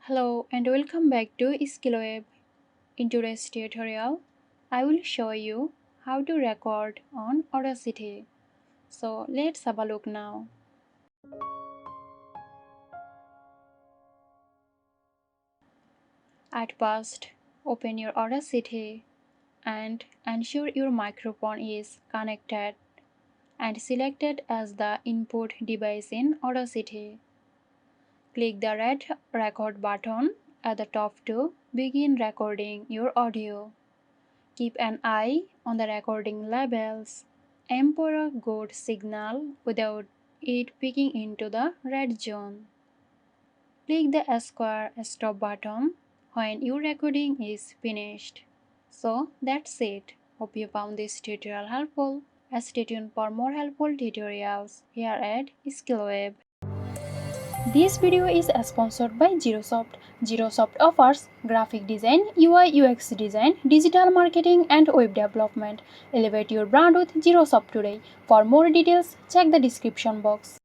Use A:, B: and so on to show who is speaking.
A: Hello and welcome back to SkillWeb. In today's tutorial, I will show you how to record on Audacity. So let's have a look now. At first, open your Audacity and ensure your microphone is connected and selected as the input device in Audacity. Click the red record button at the top to begin recording your audio. Keep an eye on the recording labels. Aim for a good signal without it peeking into the red zone. Click the square stop button when your recording is finished. So that's it. Hope you found this tutorial helpful. Stay tuned for more helpful tutorials here at SkillWeb. This video is sponsored by Girosoft. Girosoft offers graphic design, UI UX design, digital marketing and web development. Elevate your brand with Girosoft today. For more details, check the description box.